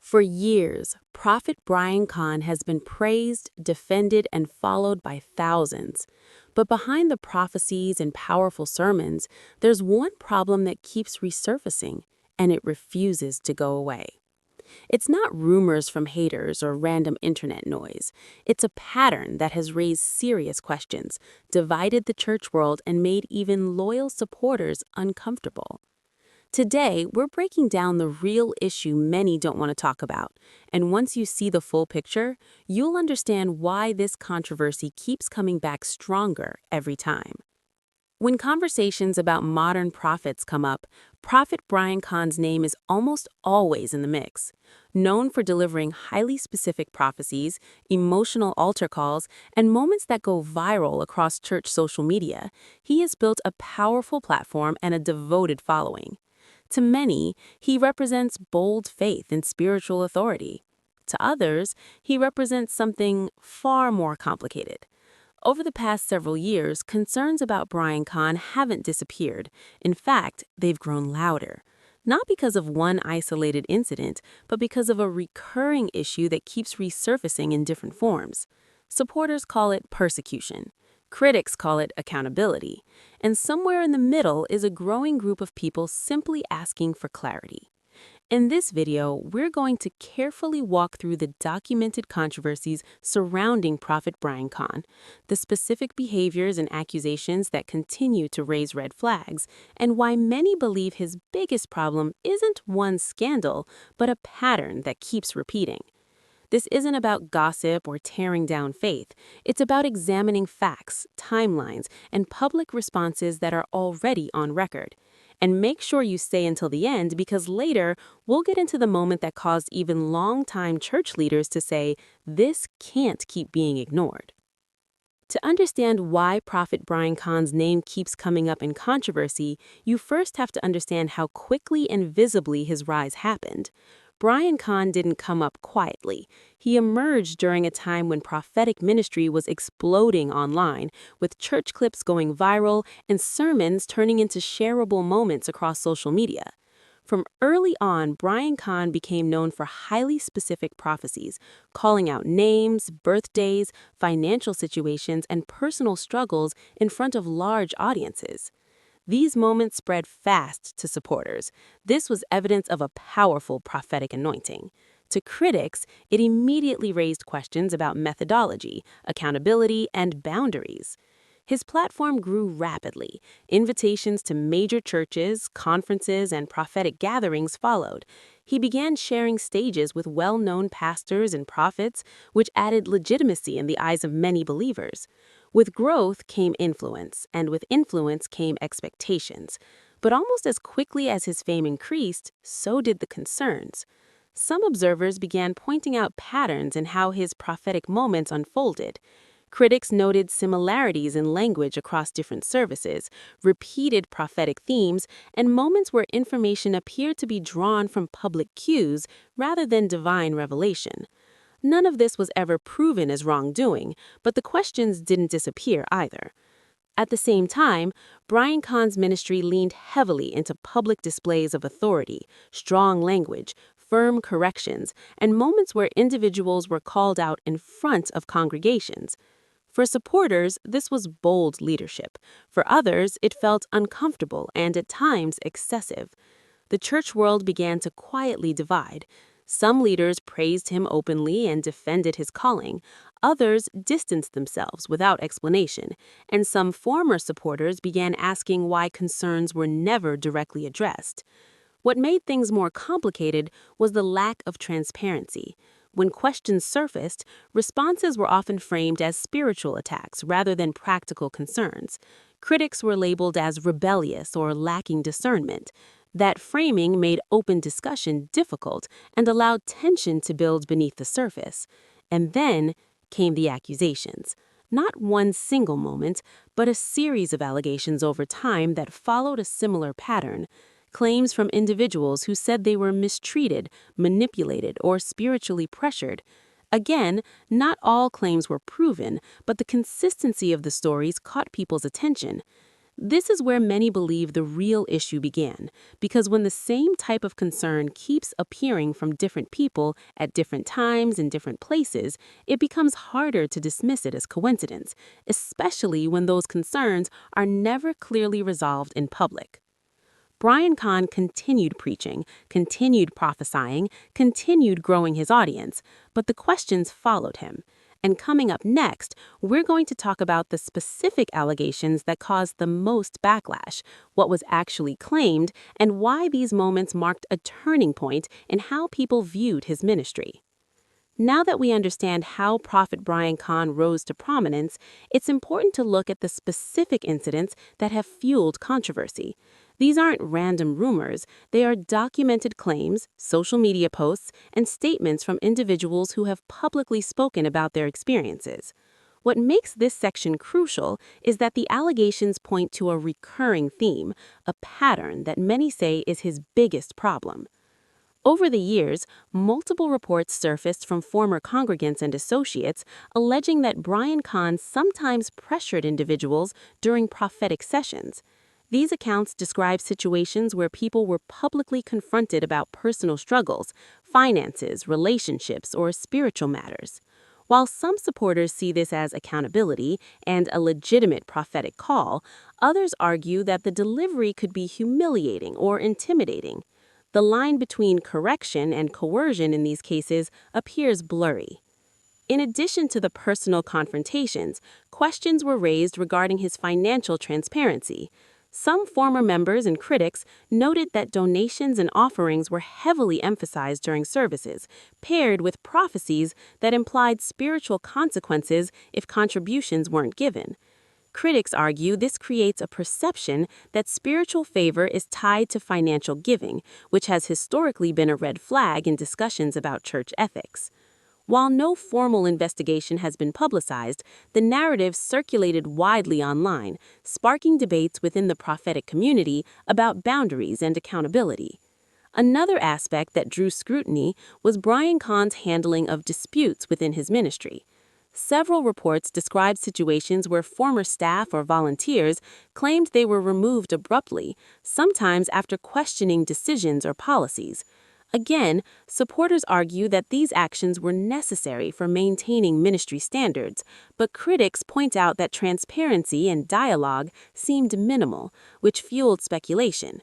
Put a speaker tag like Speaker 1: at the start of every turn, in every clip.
Speaker 1: For years, Prophet Brian Carn has been praised, defended, and followed by thousands. But behind the prophecies and powerful sermons, there's one problem that keeps resurfacing, and it refuses to go away. It's not rumors from haters or random internet noise. It's a pattern that has raised serious questions, divided the church world, and made even loyal supporters uncomfortable. Today, we're breaking down the real issue many don't want to talk about, and once you see the full picture, you'll understand why this controversy keeps coming back stronger every time. When conversations about modern prophets come up, Prophet Brian Carn's name is almost always in the mix. Known for delivering highly specific prophecies, emotional altar calls, and moments that go viral across church social media, he has built a powerful platform and a devoted following. To many, he represents bold faith and spiritual authority. To others, he represents something far more complicated. Over the past several years, concerns about Brian Carn haven't disappeared. In fact, they've grown louder. Not because of one isolated incident, but because of a recurring issue that keeps resurfacing in different forms. Supporters call it persecution. Critics call it accountability. And somewhere in the middle is a growing group of people simply asking for clarity. In this video, we're going to carefully walk through the documented controversies surrounding Prophet Brian Carn, the specific behaviors and accusations that continue to raise red flags, and why many believe his biggest problem isn't one scandal, but a pattern that keeps repeating. This isn't about gossip or tearing down faith. It's about examining facts, timelines, and public responses that are already on record. And make sure you stay until the end because later we'll get into the moment that caused even longtime church leaders to say, this can't keep being ignored. To understand why Prophet Brian Carn's name keeps coming up in controversy, you first have to understand how quickly and visibly his rise happened. Brian Carn didn't come up quietly. He emerged during a time when prophetic ministry was exploding online, with church clips going viral and sermons turning into shareable moments across social media. From early on, Brian Carn became known for highly specific prophecies, calling out names, birthdays, financial situations, and personal struggles in front of large audiences. These moments spread fast to supporters. This was evidence of a powerful prophetic anointing. To critics, it immediately raised questions about methodology, accountability, and boundaries. His platform grew rapidly. Invitations to major churches, conferences, and prophetic gatherings followed. He began sharing stages with well-known pastors and prophets, which added legitimacy in the eyes of many believers. With growth came influence, and with influence came expectations. But almost as quickly as his fame increased, so did the concerns. Some observers began pointing out patterns in how his prophetic moments unfolded. Critics noted similarities in language across different services, repeated prophetic themes, and moments where information appeared to be drawn from public cues rather than divine revelation. None of this was ever proven as wrongdoing, but the questions didn't disappear either. At the same time, Brian Carn's ministry leaned heavily into public displays of authority, strong language, firm corrections, and moments where individuals were called out in front of congregations. For supporters, this was bold leadership. For others, it felt uncomfortable and at times excessive. The church world began to quietly divide. Some leaders praised him openly and defended his calling. Others distanced themselves without explanation, and some former supporters began asking why concerns were never directly addressed. What made things more complicated was the lack of transparency. When questions surfaced, responses were often framed as spiritual attacks rather than practical concerns. Critics were labeled as rebellious or lacking discernment. That framing made open discussion difficult and allowed tension to build beneath the surface. And then came the accusations. Not one single moment, but a series of allegations over time that followed a similar pattern. Claims from individuals who said they were mistreated, manipulated, or spiritually pressured. Again, not all claims were proven, but the consistency of the stories caught people's attention. This is where many believe the real issue began, because when the same type of concern keeps appearing from different people at different times in different places, it becomes harder to dismiss it as coincidence, especially when those concerns are never clearly resolved in public. Brian Carn continued preaching, continued prophesying, continued growing his audience, but the questions followed him. And coming up next, we're going to talk about the specific allegations that caused the most backlash, what was actually claimed, and why these moments marked a turning point in how people viewed his ministry. Now that we understand how Prophet Brian Carn rose to prominence, it's important to look at the specific incidents that have fueled controversy. These aren't random rumors, they are documented claims, social media posts, and statements from individuals who have publicly spoken about their experiences. What makes this section crucial is that the allegations point to a recurring theme, a pattern that many say is his biggest problem. Over the years, multiple reports surfaced from former congregants and associates alleging that Brian Carn sometimes pressured individuals during prophetic sessions. These accounts describe situations where people were publicly confronted about personal struggles, finances, relationships, or spiritual matters. While some supporters see this as accountability and a legitimate prophetic call, others argue that the delivery could be humiliating or intimidating. The line between correction and coercion in these cases appears blurry. In addition to the personal confrontations, questions were raised regarding his financial transparency. Some former members and critics noted that donations and offerings were heavily emphasized during services, paired with prophecies that implied spiritual consequences if contributions weren't given. Critics argue this creates a perception that spiritual favor is tied to financial giving, which has historically been a red flag in discussions about church ethics. While no formal investigation has been publicized, the narrative circulated widely online, sparking debates within the prophetic community about boundaries and accountability. Another aspect that drew scrutiny was Brian Carn's handling of disputes within his ministry. Several reports described situations where former staff or volunteers claimed they were removed abruptly, sometimes after questioning decisions or policies. Again, supporters argue that these actions were necessary for maintaining ministry standards, but critics point out that transparency and dialogue seemed minimal, which fueled speculation.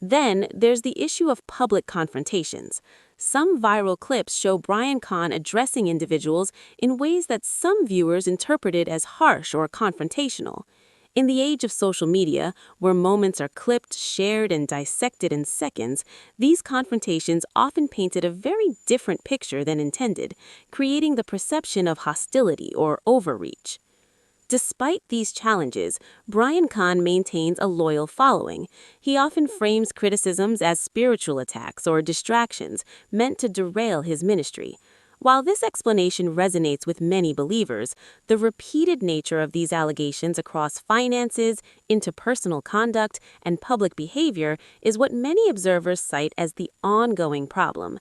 Speaker 1: Then, there's the issue of public confrontations. Some viral clips show Brian Carn addressing individuals in ways that some viewers interpreted as harsh or confrontational. In the age of social media, where moments are clipped, shared, and dissected in seconds, these confrontations often painted a very different picture than intended, creating the perception of hostility or overreach. Despite these challenges, Brian Carn maintains a loyal following. He often frames criticisms as spiritual attacks or distractions meant to derail his ministry. While this explanation resonates with many believers, the repeated nature of these allegations across finances, interpersonal conduct, and public behavior is what many observers cite as the ongoing problem.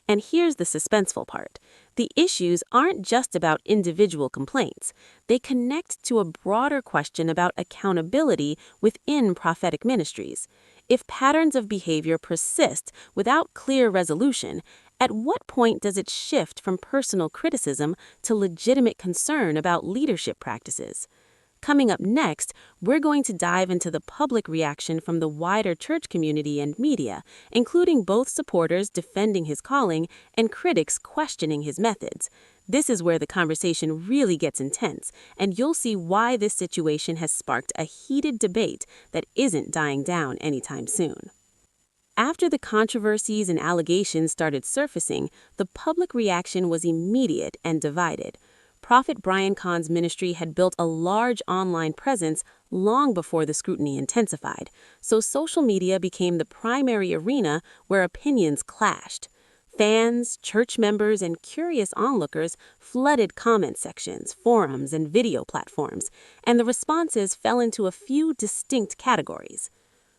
Speaker 1: And here's the suspenseful part. The issues aren't just about individual complaints. They connect to a broader question about accountability within prophetic ministries. If patterns of behavior persist without clear resolution, at what point does it shift from personal criticism to legitimate concern about leadership practices? Coming up next, we're going to dive into the public reaction from the wider church community and media, including both supporters defending his calling and critics questioning his methods. This is where the conversation really gets intense, and you'll see why this situation has sparked a heated debate that isn't dying down anytime soon. After the controversies and allegations started surfacing, the public reaction was immediate and divided. Prophet Brian Carn's ministry had built a large online presence long before the scrutiny intensified, so social media became the primary arena where opinions clashed. Fans, church members, and curious onlookers flooded comment sections, forums, and video platforms, and the responses fell into a few distinct categories.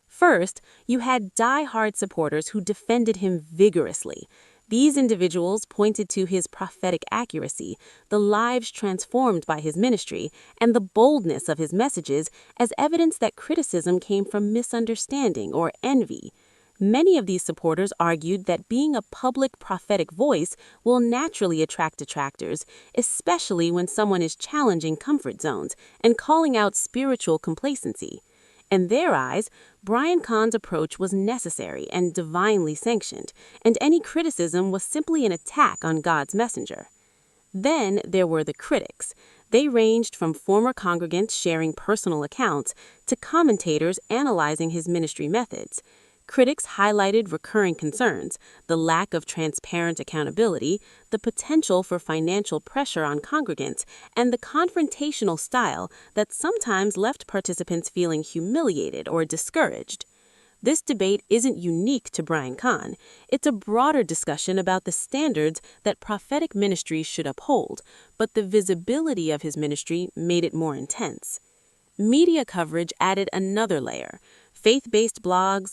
Speaker 1: First, you had die-hard supporters who defended him vigorously. These individuals pointed to his prophetic accuracy, the lives transformed by his ministry, and the boldness of his messages as evidence that criticism came from misunderstanding or envy. Many of these supporters argued that being a public prophetic voice will naturally attract detractors, especially when someone is challenging comfort zones and calling out spiritual complacency. In their eyes, Brian Carn's approach was necessary and divinely sanctioned, and any criticism was simply an attack on God's messenger. Then there were the critics. They ranged from former congregants sharing personal accounts to commentators analyzing his ministry methods. Critics highlighted recurring concerns, the lack of transparent accountability, the potential for financial pressure on congregants, and the confrontational style that sometimes left participants feeling humiliated or discouraged. This debate isn't unique to Brian Carn. It's a broader discussion about the standards that prophetic ministries should uphold, but the visibility of his ministry made it more intense. Media coverage added another layer. Faith-based blogs,